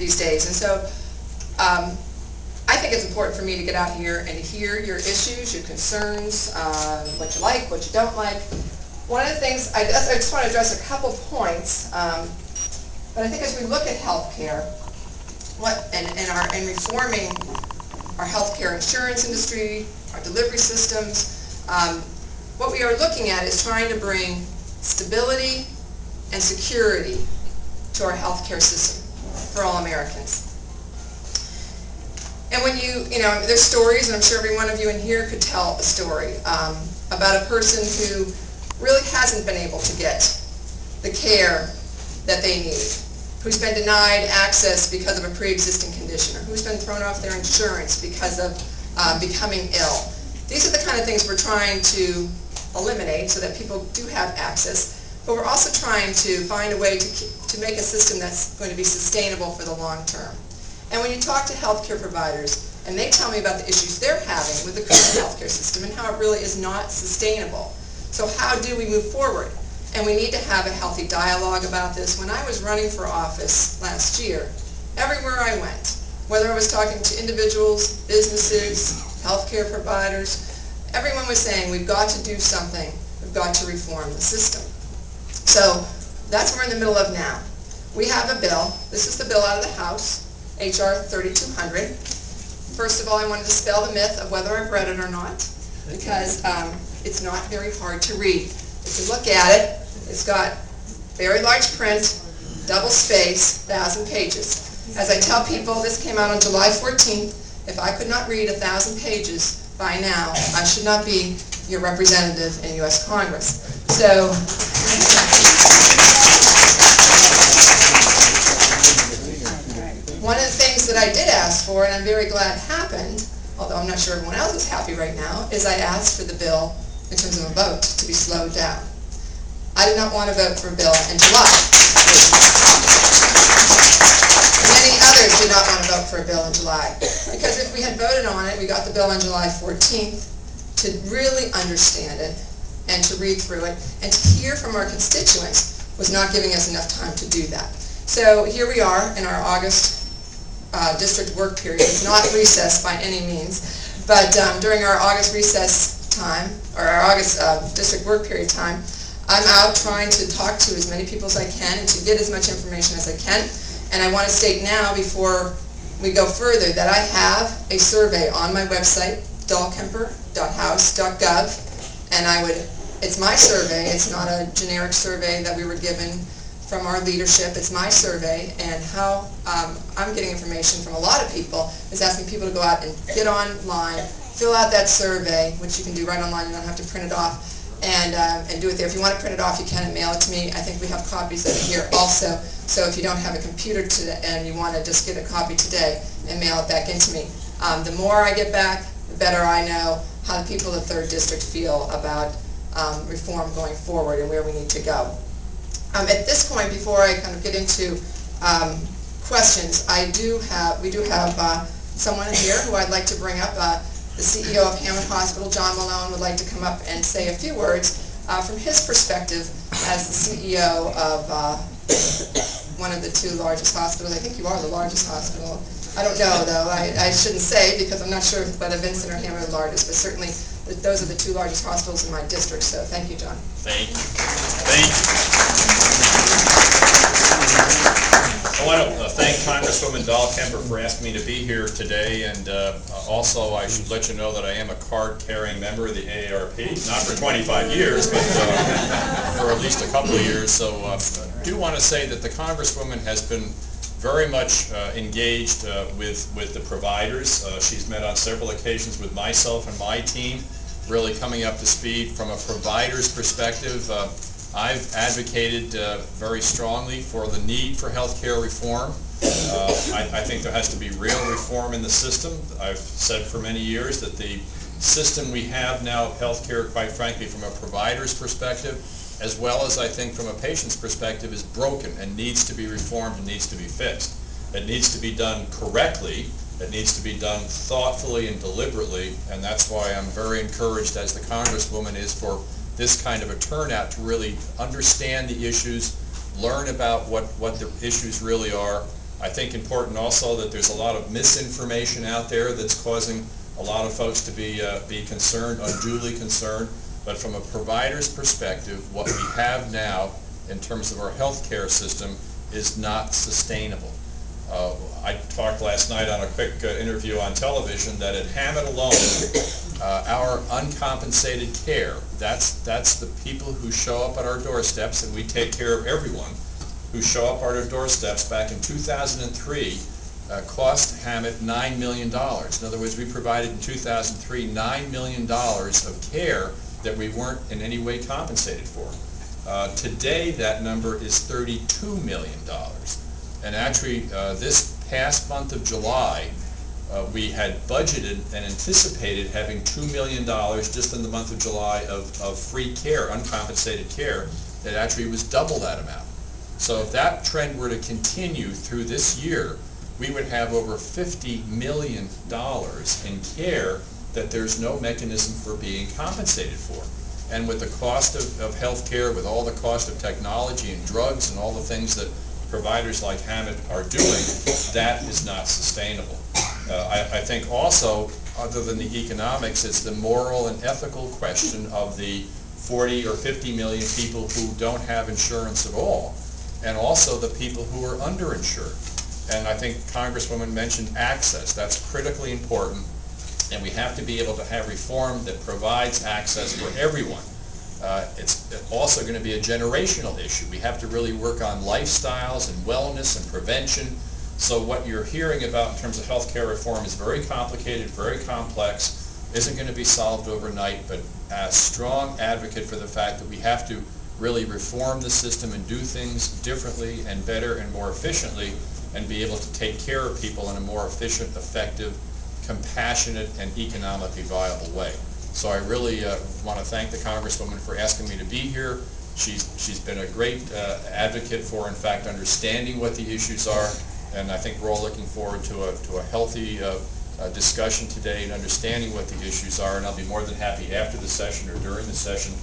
these days. And so I think it's important for me to get out here and hear your issues, your concerns, what you like, what you don't like. One of the things, I just want to address a couple points, but I think as we look at healthcare, and reforming our healthcare insurance industry, our delivery systems, what we are looking at is trying to bring stability and security to our healthcare system for all Americans. And when you know, there's stories, and I'm sure every one of you in here could tell a story about a person who really hasn't been able to get the care that they need, who's been denied access because of a pre-existing condition, or who's been thrown off their insurance because of becoming ill. These are the kind of things we're trying to eliminate so that people do have access, but we're also trying to find a way to make a system that's going to be sustainable for the long term. And when you talk to healthcare providers, and they tell me about the issues they're having with the current healthcare system and how it really is not sustainable. So how do we move forward? And we need to have a healthy dialogue about this. When I was running for office last year, everywhere I went, whether I was talking to individuals, businesses, healthcare providers, everyone was saying, we've got to do something. We've got to reform the system. So that's what we're in the middle of now. We have a bill. This is the bill out of the House, H.R. 3200. First of all, I want to dispel the myth of whether I've read it or not, because it's not very hard to read. If you look at it, it's got very large print, double space, 1,000 pages. As I tell people, this came out on July 14th. If I could not read 1,000 pages by now, I should not be your representative in U.S. Congress. So, one of the things that I did ask for, and I'm very glad happened, although I'm not sure everyone else is happy right now, is I asked for the bill, in terms of a vote, to be slowed down. I did not want to vote for a bill in July. Many others did not want to vote for a bill in July. Because if we had voted on it, we got the bill on July 14th, to really understand it, and to read through it, and to hear from our constituents was not giving us enough time to do that. So here we are in our August district work period. It's not recess by any means, but during our August recess time, or our August district work period time, I'm out trying to talk to as many people as I can and to get as much information as I can. And I want to state now, before we go further, that I have a survey on my website, dahlkemper.house.gov, and it's my survey. It's not a generic survey that we were given from our leadership. It's my survey, and how I'm getting information from a lot of people is asking people to go out and get online, fill out that survey, which you can do right online. You don't have to print it off, and do it there. If you want to print it off, you can, and mail it to me. I think we have copies of it here also. So if you don't have a computer today and you want to just get a copy today and mail it back into me, the more I get back, the better I know how the people of the 3rd District feel about reform going forward and where we need to go. At this point, before I kind of get into questions, we do have someone here who I'd like to bring up. The CEO of Hamot Hospital, John Malone, would like to come up and say a few words from his perspective as the CEO of one of the 2 largest hospitals. I think you are the largest hospital. I don't know, though. I shouldn't say, because I'm not sure whether Vincent or Hamot are the largest, but certainly those are the 2 largest hospitals in my district. So thank you, John. Thank you. Thank you. I want to thank Congresswoman Dahlkemper for asking me to be here today, and also I should let you know that I am a card-carrying member of the AARP, not for 25 years, but for at least a couple of years. So I do want to say that the Congresswoman has been very much engaged with the providers. She's met on several occasions with myself and my team, really coming up to speed from a provider's perspective. I've advocated very strongly for the need for healthcare reform. I think there has to be real reform in the system. I've said for many years that the system we have now of healthcare, quite frankly, from a provider's perspective, as well as I think from a patient's perspective, is broken and needs to be reformed and needs to be fixed. It needs to be done correctly. It needs to be done thoughtfully and deliberately, and that's why I'm very encouraged, as the Congresswoman is, for this kind of a turnout to really understand the issues, learn about what the issues really are, I think important also that there's a lot of misinformation out there that's causing a lot of folks to be concerned, unduly concerned. But from a provider's perspective, what we have now in terms of our health care system is not sustainable. I talked last night on a quick interview on television that at Hamot alone, our uncompensated care, that's the people who show up at our doorsteps, and we take care of everyone who show up at our doorsteps. Back in 2003, cost Hamot $9 million. In other words, we provided in 2003 $9 million of care that we weren't in any way compensated for. Today, that number is $32 million. And actually, this past month of July, we had budgeted and anticipated having $2 million just in the month of July of free care, uncompensated care. That actually was double that amount. So if that trend were to continue through this year, we would have over $50 million in care that there's no mechanism for being compensated for. And with the cost of health care, with all the cost of technology and drugs and all the things that providers like Hamot are doing, that is not sustainable. I think also, other than the economics, it's the moral and ethical question of the 40 or 50 million people who don't have insurance at all, and also the people who are underinsured. And I think Congresswoman mentioned access. That's critically important, and we have to be able to have reform that provides access for everyone. It's also going to be a generational issue. We have to really work on lifestyles and wellness and prevention. So what you're hearing about in terms of health care reform is very complicated, very complex, isn't going to be solved overnight, but a strong advocate for the fact that we have to really reform the system and do things differently and better and more efficiently, and be able to take care of people in a more efficient, effective, compassionate, and economically viable way. So I really want to thank the Congresswoman for asking me to be here. She's been a great advocate for, in fact, understanding what the issues are, and I think we're all looking forward to a healthy discussion today and understanding what the issues are, and I'll be more than happy after the session or during the session